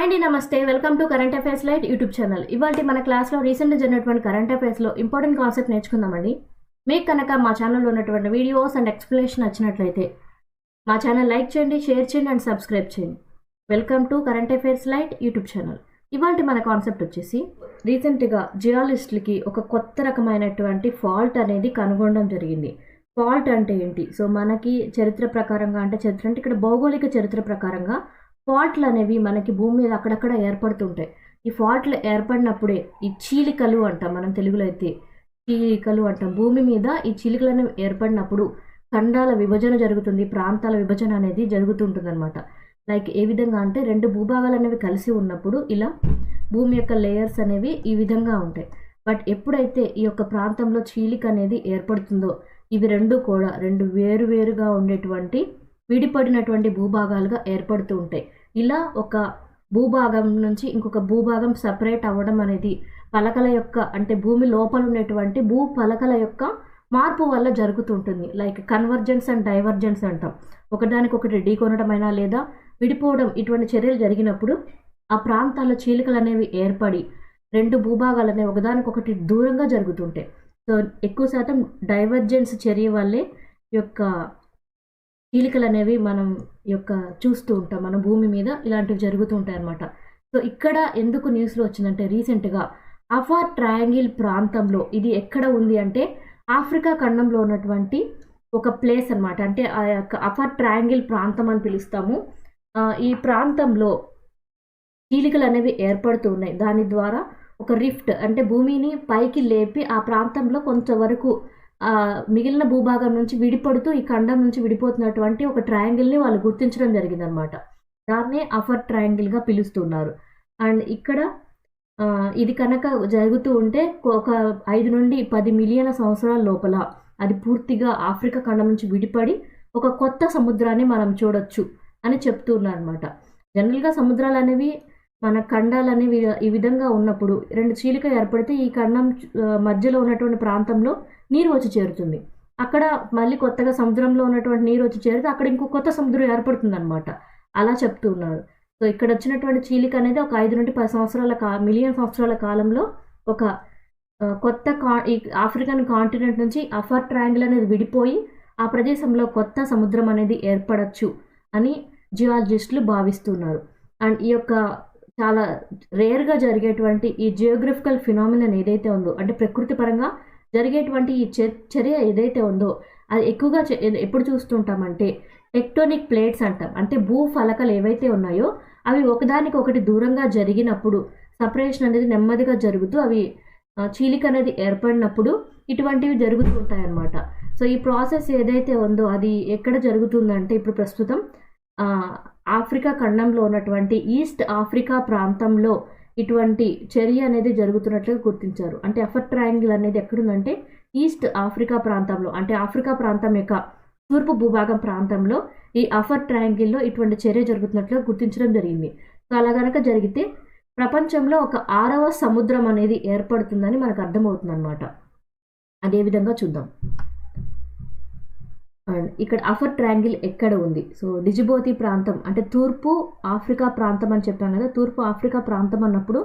అండి నమస్తే, welcome to current affairs light YouTube channel. ఇవాళ మన క్లాస్లో రీసెంట్గా జరిగినటువంటి కరెంట్ అఫైర్స్లో ఇంపార్టెంట్ కాన్సెప్ట్ నేర్చుకుందామండి. మీకు కనుక మా ఛానల్లో ఉన్నటువంటి వీడియోస్ అండ్ ఎక్స్ప్లెనేషన్ నచ్చినట్లయితే మా ఛానల్ లైక్ చేయండి, షేర్ చేయండి అండ్ సబ్స్క్రైబ్ చేయండి. Welcome to current affairs light YouTube channel. ఇవాళ మన కాన్సెప్ట్ వచ్చేసి రీసెంట్గా జియాలజిస్టులకి ఒక కొత్త రకమైనటువంటి ఫాల్ట్ అనేది కనుగొనడం జరిగింది. ఫాల్ట్ అంటే ఏంటి? సో మనకి చరిత్ర ప్రకారంగా అంటే ఇక్కడ భౌగోళిక చరిత్ర ప్రకారంగా ఫాల్ట్లు అనేవి మనకి భూమి మీద అక్కడక్కడ ఏర్పడుతుంటాయి. ఈ ఫాల్ట్లు ఏర్పడినప్పుడే ఈ చీలికలు అంటాం, మనం తెలుగులో అయితే చీలికలు అంటాం. భూమి మీద ఈ చీలికలు అనేవి ఏర్పడినప్పుడు ఖండాల విభజన జరుగుతుంది, ప్రాంతాల విభజన అనేది జరుగుతుంటుంది అనమాట. లైక్ ఏ విధంగా అంటే రెండు భూభాగాలు అనేవి కలిసి ఉన్నప్పుడు ఇలా భూమి యొక్క లేయర్స్ అనేవి ఈ విధంగా ఉంటాయి. బట్ ఎప్పుడైతే ఈ యొక్క ప్రాంతంలో చీలిక అనేది ఏర్పడుతుందో ఇవి రెండు కూడా రెండు వేరుగా ఉండేటువంటి విడిపడినటువంటి భూభాగాలుగా ఏర్పడుతూ ఉంటాయి. ఇలా ఒక భూభాగం నుంచి ఇంకొక భూభాగం సపరేట్ అవ్వడం అనేది పలకల యొక్క అంటే భూమి లోపల ఉండేటువంటి భూ పలకల యొక్క మార్పు వల్ల జరుగుతుంటుంది. లైక్ కన్వర్జెన్స్ అండ్ డైవర్జెన్స్ అంటాం. ఒకదానికొకటి ఢీకొనడం అయినా లేదా విడిపోవడం ఇటువంటి చర్యలు జరిగినప్పుడు ఆ ప్రాంతాల్లో చీలికలు అనేవి ఏర్పడి రెండు భూభాగాలు అనేవి ఒకదానికొకటి దూరంగా జరుగుతుంటాయి. సో ఎక్కువ శాతం డైవర్జెన్స్ చర్య వల్లే యొక్క చీలికలు అనేవి మనం యొక్క చూస్తూ ఉంటాం. మన భూమి మీద ఇలాంటివి జరుగుతూ ఉంటాయి అన్నమాట. సో ఇక్కడ ఎందుకు న్యూస్లో వచ్చిందంటే రీసెంట్గా అఫార్ ట్రయాంగిల్ ప్రాంతంలో, ఇది ఎక్కడ ఉంది అంటే ఆఫ్రికా ఖండంలో ఉన్నటువంటి ఒక ప్లేస్ అనమాట. అంటే ఆ యొక్క అఫార్ ట్రయాంగిల్ ప్రాంతం అని పిలుస్తాము. ఈ ప్రాంతంలో చీలికలు అనేవి ఏర్పడుతూ ఉన్నాయి. దాని ద్వారా ఒక రిఫ్ట్ అంటే భూమిని పైకి లేపి ఆ ప్రాంతంలో కొంతవరకు మిగిలిన భూభాగం నుంచి విడిపడుతూ ఈ ఖండం నుంచి విడిపోతున్నటువంటి ఒక ట్రయాంగిల్ని వాళ్ళు గుర్తించడం జరిగిందనమాట. దాన్నే అఫర్ ట్రయాంగిల్గా పిలుస్తున్నారు. అండ్ ఇక్కడ ఇది కనుక జరుగుతూ ఉంటే ఒక 5 నుండి 10 మిలియన్ల సంవత్సరాల లోపల అది పూర్తిగా ఆఫ్రికా ఖండం నుంచి విడిపడి ఒక కొత్త సముద్రాన్ని మనం చూడొచ్చు అని చెప్తున్నారు అనమాట. జనరల్గా సముద్రాలు అనేవి మన ఖండాలు అనేవి ఈ విధంగా ఉన్నప్పుడు రెండు చీలిక ఏర్పడితే ఈ ఖండం మధ్యలో ఉన్నటువంటి ప్రాంతంలో నీరు వచ్చి చేరుతుంది. అక్కడ మళ్ళీ కొత్తగా సముద్రంలో ఉన్నటువంటి నీరు వచ్చి చేరితే అక్కడ ఇంకో కొత్త సముద్రం ఏర్పడుతుంది అనమాట. అలా చెప్తూ ఉన్నారు. సో ఇక్కడ వచ్చినటువంటి చీలిక అనేది ఒక 5 నుండి 10 మిలియన్ సంవత్సరాల కాలంలో ఒక కొత్త ఈ ఆఫ్రికన్ కాంటినెంట్ నుంచి అఫర్ ట్రయాంగిల్ అనేది విడిపోయి ఆ ప్రదేశంలో కొత్త సముద్రం అనేది ఏర్పడచ్చు అని జియాలజిస్టులు భావిస్తున్నారు. అండ్ ఈ యొక్క చాలా రేర్గా జరిగేటువంటి ఈ జియోగ్రఫికల్ ఫినామినన్ ఏదైతే ఉందో అంటే ప్రకృతి పరంగా జరిగేటువంటి ఈ చర్య ఏదైతే ఉందో అది ఎక్కువగా ఎప్పుడు చూస్తుంటామంటే టెక్టోనిక్ ప్లేట్స్ అంటాం. అంటే భూ ఫలకలు ఏవైతే ఉన్నాయో అవి ఒకదానికొకటి దూరంగా జరిగినప్పుడు సపరేషన్ అనేది నెమ్మదిగా జరుగుతూ అవి చీలిక అనేది ఏర్పడినప్పుడు ఇటువంటివి జరుగుతూ ఉంటాయి అన్నమాట. సో ఈ ప్రాసెస్ ఏదైతే ఉందో అది ఎక్కడ జరుగుతుందంటే ఇప్పుడు ప్రస్తుతం ఆఫ్రికా ఖండంలో ఉన్నటువంటి ఈస్ట్ ఆఫ్రికా ప్రాంతంలో ఇటువంటి చర్య అనేది జరుగుతున్నట్లుగా గుర్తించారు. అంటే అఫర్ ట్రయాంగిల్ అనేది ఎక్కడుందంటే ఈస్ట్ ఆఫ్రికా ప్రాంతంలో, అంటే ఆఫ్రికా ప్రాంతం యొక్క తూర్పు భూభాగం ప్రాంతంలో ఈ అఫర్ ట్రయాంగిల్లో ఇటువంటి చర్య జరుగుతున్నట్లుగా గుర్తించడం జరిగింది. సో అలా కనుక జరిగితే ప్రపంచంలో ఒక 6వ సముద్రం అనేది ఏర్పడుతుందని మనకు అర్థమవుతుంది అనమాట. అదేవిధంగా చూద్దాం. అండ్ ఇక్కడ అఫర్ ట్రయాంగిల్ ఎక్కడ ఉంది? సో డిజిబోతి ప్రాంతం అంటే తూర్పు ఆఫ్రికా ప్రాంతం అని చెప్పాను కదా. తూర్పు ఆఫ్రికా ప్రాంతం అన్నప్పుడు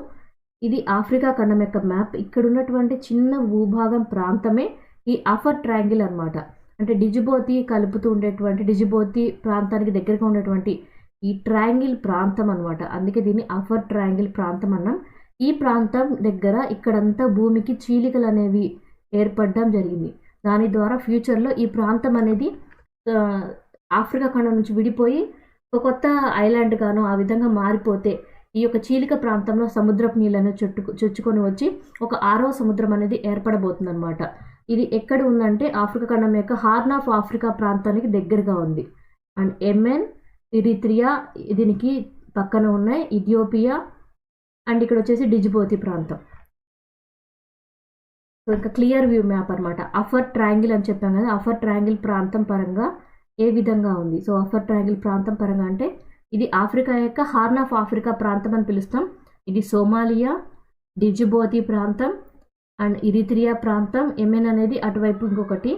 ఇది ఆఫ్రికా ఖండం యొక్క మ్యాప్. ఇక్కడ ఉన్నటువంటి చిన్న భూభాగం ప్రాంతమే ఈ అఫర్ ట్రయాంగిల్ అనమాట. అంటే డిజిబోతి కలుపుతూ ఉండేటువంటి డిజిబోతి ప్రాంతానికి దగ్గరగా ఉండేటువంటి ఈ ట్రయాంగిల్ ప్రాంతం అనమాట. అందుకే దీన్ని అఫర్ ట్రయాంగిల్ ప్రాంతం అన్నాం. ఈ ప్రాంతం దగ్గర ఇక్కడంతా భూమికి చీలికలు అనేవి ఏర్పడడం జరిగింది. దాని ద్వారా ఫ్యూచర్లో ఈ ప్రాంతం అనేది ఆఫ్రికా ఖండం నుంచి విడిపోయి ఒక కొత్త ఐలాండ్ గాను ఆ విధంగా మారిపోతే ఈ యొక్క చీలిక ప్రాంతంలో సముద్రపు నీళ్ళను చొచ్చుకొని వచ్చి ఒక 6వ సముద్రం అనేది ఏర్పడబోతుంది అనమాట. ఇది ఎక్కడ ఉందంటే ఆఫ్రికా ఖండం యొక్క హార్న్ ఆఫ్ ఆఫ్రికా ప్రాంతానికి దగ్గరగా ఉంది. అండ్ యెమెన్, ఎరిత్రియా దీనికి పక్కన ఉన్నాయి, ఇథియోపియా అండ్ ఇక్కడ వచ్చేసి డిజిబోతి ప్రాంతం. సో ఇంకా క్లియర్ వ్యూ మ్యాప్ అనమాట. అఫర్ ట్రయాంగిల్ అని చెప్పాం కదా, అఫర్ ట్రయాంగిల్ ప్రాంతం పరంగా ఏ విధంగా ఉంది? సో అఫర్ ట్రయాంగిల్ ప్రాంతం పరంగా అంటే ఇది ఆఫ్రికా యొక్క హార్న్ ఆఫ్ ఆఫ్రికా ప్రాంతం అని పిలుస్తాం. ఇది సోమాలియా, డిజిబోతి ప్రాంతం అండ్ ఇరిత్రియా ప్రాంతం, యెమెన్ అనేది అటువైపు ఇంకొకటి.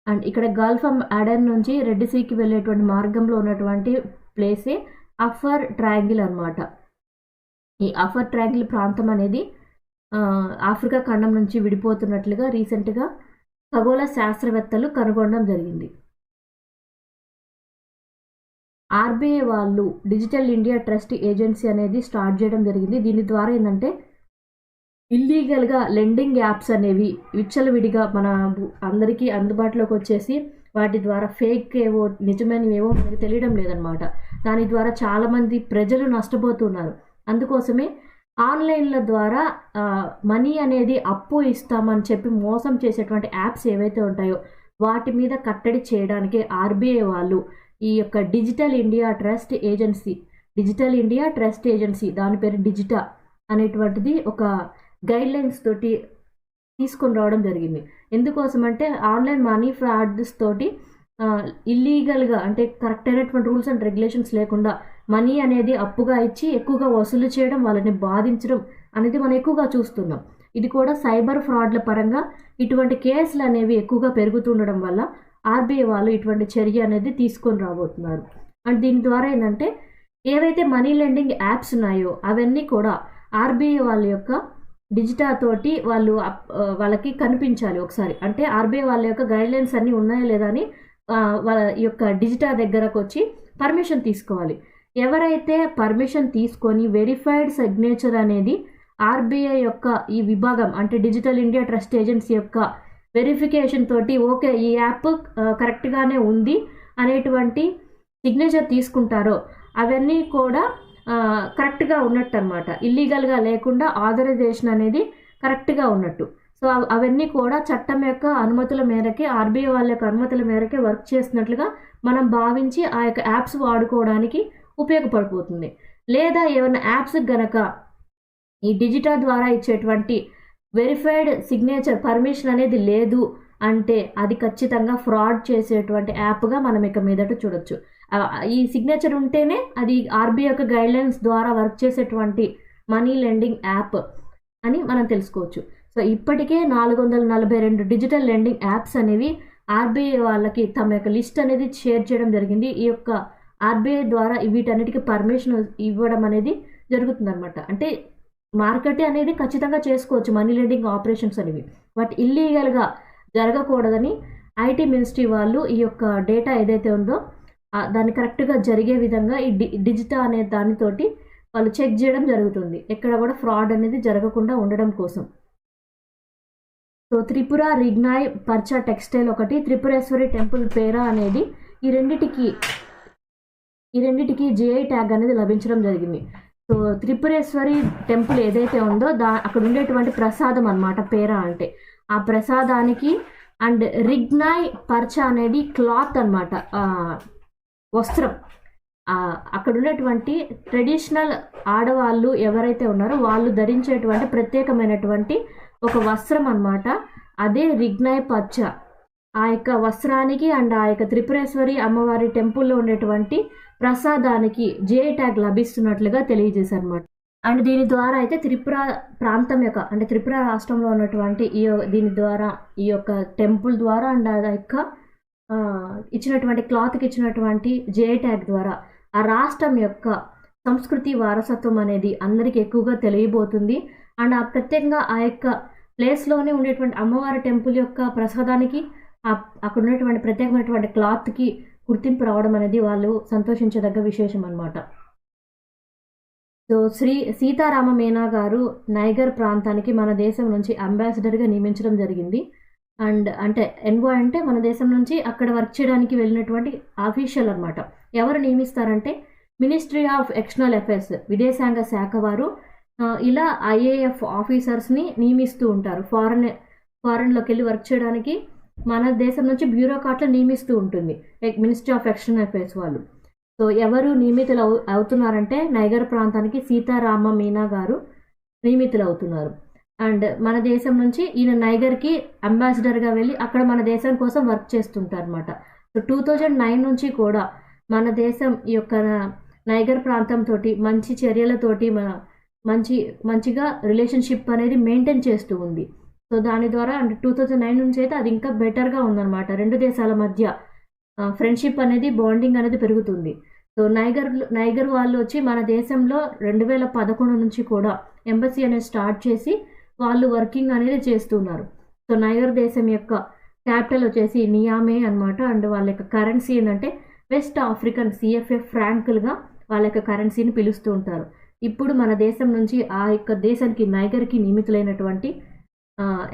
అండ్ ఇక్కడ గల్ఫ్ ఆఫ్ అడెన్ నుంచి రెడ్ సీకి వెళ్ళేటువంటి మార్గంలో ఉన్నటువంటి ప్లేసే అఫర్ ట్రయాంగిల్ అనమాట. ఈ అఫర్ ట్రయాంగిల్ ప్రాంతం అనేది ఆఫ్రికా ఖండం నుంచి విడిపోతున్నట్లుగా రీసెంట్గా ఖగోళ శాస్త్రవేత్తలు కనుగొనడం జరిగింది. ఆర్బీఐ వాళ్ళు డిజిటల్ ఇండియా ట్రస్ట్ ఏజెన్సీ అనేది స్టార్ట్ చేయడం జరిగింది. దీని ద్వారా ఏంటంటే ఇల్లీగల్గా లెండింగ్ యాప్స్ అనేవి విచ్చలవిడిగా మన అందరికీ అందుబాటులోకి వచ్చేసి వాటి ద్వారా ఫేక్ ఏవో నిజమైనవేవో మనకి తెలియడం లేదనమాట. దాని ద్వారా చాలామంది ప్రజలు నష్టపోతున్నారు. అందుకోసమే ఆన్లైన్ల ద్వారా మనీ అనేది అప్పు ఇస్తామని చెప్పి మోసం చేసేటువంటి యాప్స్ ఏవైతే ఉంటాయో వాటి మీద కట్టడి చేయడానికి ఆర్బీఐ వాళ్ళు ఈ యొక్క డిజిటల్ ఇండియా ట్రస్ట్ ఏజెన్సీ దాని పేరు డిజిటా అనేటువంటిది ఒక గైడ్లైన్స్ తోటి తీసుకొని రావడం జరిగింది. ఎందుకోసం అంటే ఆన్లైన్ మనీ ఫ్రాడ్స్ తోటి ఇల్లీగల్గా అంటే కరెక్ట్ అయినటువంటి రూల్స్ అండ్ రెగ్యులేషన్స్ లేకుండా మనీ అనేది అప్పుగా ఇచ్చి ఎక్కువగా వసూలు చేయడం, వాళ్ళని బాధించడం అనేది మనం ఎక్కువగా చూస్తున్నాం. ఇది కూడా సైబర్ ఫ్రాడ్ల పరంగా ఇటువంటి కేసులు అనేవి ఎక్కువగా పెరుగుతుండడం వల్ల ఆర్బీఐ వాళ్ళు ఇటువంటి చర్య అనేది తీసుకొని రాబోతున్నారు. అండ్ దీని ద్వారా ఏంటంటే ఏవైతే మనీ లెండింగ్ యాప్స్ ఉన్నాయో అవన్నీ కూడా ఆర్బీఐ వాళ్ళ యొక్క డిజిటా తోటి వాళ్ళకి కనిపించాలి ఒకసారి. అంటే ఆర్బీఐ వాళ్ళ యొక్క గైడ్లైన్స్ అన్నీ ఉన్నాయా లేదా అని వాళ్ళ యొక్క డిజిటా దగ్గరకు వచ్చి పర్మిషన్ తీసుకోవాలి. ఎవరైతే పర్మిషన్ తీసుకొని వెరిఫైడ్ సిగ్నేచర్ అనేది ఆర్బీఐ యొక్క ఈ విభాగం అంటే డిజిటల్ ఇండియా ట్రస్ట్ ఏజెన్సీ యొక్క వెరిఫికేషన్ తోటి ఓకే ఈ యాప్ కరెక్ట్గానే ఉంది అనేటువంటి సిగ్నేచర్ తీసుకుంటారో అవన్నీ కూడా కరెక్ట్గా ఉన్నట్టు అనమాట. ఇల్లీగల్గా లేకుండా ఆథరైజేషన్ అనేది కరెక్ట్గా ఉన్నట్టు. సో అవన్నీ కూడా చట్టం యొక్క అనుమతుల మేరకే ఆర్బీఐ వాళ్ళ యొక్క అనుమతుల మేరకే వర్క్ చేస్తున్నట్లుగా మనం భావించి ఆ యొక్క యాప్స్ వాడుకోవడానికి ఉపయోగపడిపోతుంది. లేదా ఏమైనా యాప్స్ గనక ఈ డిజిటల్ ద్వారా ఇచ్చేటువంటి వెరిఫైడ్ సిగ్నేచర్ పర్మిషన్ అనేది లేదు అంటే అది ఖచ్చితంగా ఫ్రాడ్ చేసేటువంటి యాప్గా మనం ఇక మీదట చూడొచ్చు. ఈ సిగ్నేచర్ ఉంటేనే అది ఆర్బీఐ యొక్క గైడ్లైన్స్ ద్వారా వర్క్ చేసేటువంటి మనీ లెండింగ్ యాప్ అని మనం తెలుసుకోవచ్చు. సో ఇప్పటికే 442 డిజిటల్ లెండింగ్ యాప్స్ అనేవి ఆర్బీఐ వాళ్ళకి తమ యొక్క లిస్ట్ అనేది షేర్ చేయడం జరిగింది. ఈ యొక్క ఆర్బీఐ ద్వారా వీటన్నిటికీ పర్మిషన్ ఇవ్వడం అనేది జరుగుతుందన్నమాట. అంటే మార్కెట్ అనేది ఖచ్చితంగా చేసుకోవచ్చు మనీ లెండింగ్ ఆపరేషన్స్ అనేవి, బట్ ఇల్లీగల్గా జరగకూడదని ఐటీ మినిస్ట్రీ వాళ్ళు ఈ యొక్క డేటా ఏదైతే ఉందో దాన్ని కరెక్ట్గా జరిగే విధంగా ఈ డిజిటల్ అనే దానితోటి వాళ్ళు చెక్ చేయడం జరుగుతుంది, ఎక్కడ కూడా ఫ్రాడ్ అనేది జరగకుండా ఉండడం కోసం. సో త్రిపుర రిగ్నాయ్ పర్చా టెక్స్టైల్ ఒకటి, త్రిపురేశ్వరి టెంపుల్ పేరా అనేది ఈ రెండిటికి జిఐ ట్యాగ్ అనేది లభించడం జరిగింది. సో త్రిపురేశ్వరి టెంపుల్ ఏదైతే ఉందో అక్కడ ఉండేటువంటి ప్రసాదం అన్నమాట పేరా అంటే, ఆ ప్రసాదానికి అండ్ రిగ్నాయ్ పర్చా అనేది క్లాత్ అన్నమాట, వస్త్రం. అక్కడ ఉన్నటువంటి ట్రెడిషనల్ ఆడవాళ్ళు ఎవరైతే ఉన్నారో వాళ్ళు ధరించేటువంటి ప్రత్యేకమైనటువంటి ఒక వస్త్రం అన్నమాట, అదే రిగ్నాయ్ పర్చా. ఆ యొక్క వస్త్రానికి అండ్ ఆ యొక్క త్రిపురేశ్వరి అమ్మవారి టెంపుల్లో ఉండేటువంటి ప్రసాదానికి జిఐ ట్యాగ్ లభిస్తున్నట్లుగా తెలియజేశారు అనమాట. అండ్ దీని ద్వారా అయితే త్రిపుర ప్రాంతం యొక్క అంటే త్రిపుర రాష్ట్రంలో ఉన్నటువంటి దీని ద్వారా ఈ యొక్క టెంపుల్ ద్వారా అండ్ ఆ యొక్క ఇచ్చినటువంటి క్లాత్కి ఇచ్చినటువంటి జిఐ ట్యాగ్ ద్వారా ఆ రాష్ట్రం యొక్క సంస్కృతి వారసత్వం అనేది అందరికీ ఎక్కువగా తెలియబోతుంది. అండ్ ఆ ప్రత్యేకంగా ఆ యొక్క ప్లేస్లోనే ఉండేటువంటి అమ్మవారి టెంపుల్ యొక్క ప్రసాదానికి అక్కడ ఉన్నటువంటి ప్రత్యేకమైనటువంటి క్లాత్కి గుర్తింపు రావడం అనేది వాళ్ళు సంతోషించదగ్గ విశేషం అన్నమాట. సో సీతారామ మీనా గారు నైగర్ ప్రాంతానికి మన దేశం నుంచి అంబాసిడర్గా నియమించడం జరిగింది. అండ్ అంటే ఎన్వాయ్ అంటే మన దేశం నుంచి అక్కడ వర్క్ చేయడానికి వెళ్ళినటువంటి ఆఫీషియల్ అనమాట. ఎవరు నియమిస్తారంటే మినిస్ట్రీ ఆఫ్ ఎక్స్టర్నల్ అఫైర్స్, విదేశాంగ శాఖ వారు ఇలా ఐఏఎఫ్ ఆఫీసర్స్ని నియమిస్తూ ఉంటారు. ఫారెన్లోకి వెళ్ళి వర్క్ చేయడానికి మన దేశం నుంచి బ్యూరోక్రాట్లు నియమిస్తూ ఉంటుంది మినిస్ట్రీ ఆఫ్ ఎక్స్టర్నల్ అఫైర్స్ వాళ్ళు. సో ఎవరు నియమితులు అవుతున్నారంటే నైగర్ ప్రాంతానికి సీతారామ మీనా గారు నియమితులు అవుతున్నారు. అండ్ మన దేశం నుంచి ఈయన నైగర్కి అంబాసిడర్గా వెళ్ళి అక్కడ మన దేశం కోసం వర్క్ చేస్తుంటారు అనమాట. సో 2009 నుంచి కూడా మన దేశం ఈ యొక్క నైగర్ ప్రాంతంతో మంచి చర్యలతోటి మంచిగా రిలేషన్షిప్ అనేది మెయింటైన్ చేస్తూ ఉంది. సో దాని ద్వారా అంటే 2009 నుంచి అయితే అది ఇంకా బెటర్గా ఉందన్నమాట. రెండు దేశాల మధ్య ఫ్రెండ్షిప్ అనేది బాండింగ్ అనేది పెరుగుతుంది. సో సో నైగర్ వాళ్ళు వచ్చి మన దేశంలో 2011 నుంచి కూడా ఎంబసీ అనేది స్టార్ట్ చేసి వాళ్ళు వర్కింగ్ అనేది చేస్తున్నారు. సో నైగర్ దేశం యొక్క క్యాపిటల్ వచ్చేసి నియామే అనమాట. అండ్ వాళ్ళ యొక్క కరెన్సీ ఏంటంటే వెస్ట్ ఆఫ్రికన్ CFA ఫ్రాంకులుగా వాళ్ళ యొక్క కరెన్సీని పిలుస్తూ ఉంటారు. ఇప్పుడు మన దేశం నుంచి ఆ యొక్క దేశానికి నైగర్కి నియమితులైనటువంటి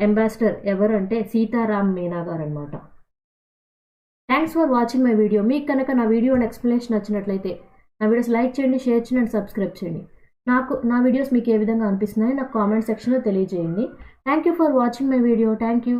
అంబాసిడర్ ఎవరంటే సీతారాం మీనా గారు అనమాట. Thanks for watching my video. మీకు కనుక నా వీడియో అండ్ ఎక్స్ప్లెనేషన్ నచ్చినట్లయితే నా వీడియోస్ లైక్ చేయండి, షేర్ చేయండి అండ్ సబ్స్క్రైబ్ చేయండి. నా వీడియోస్ మీకు ఏ విధంగా అనిపిస్తున్నాయో నాకు కామెంట్ సెక్షన్లో తెలియజేయండి. Thank you for watching my video. Thank you.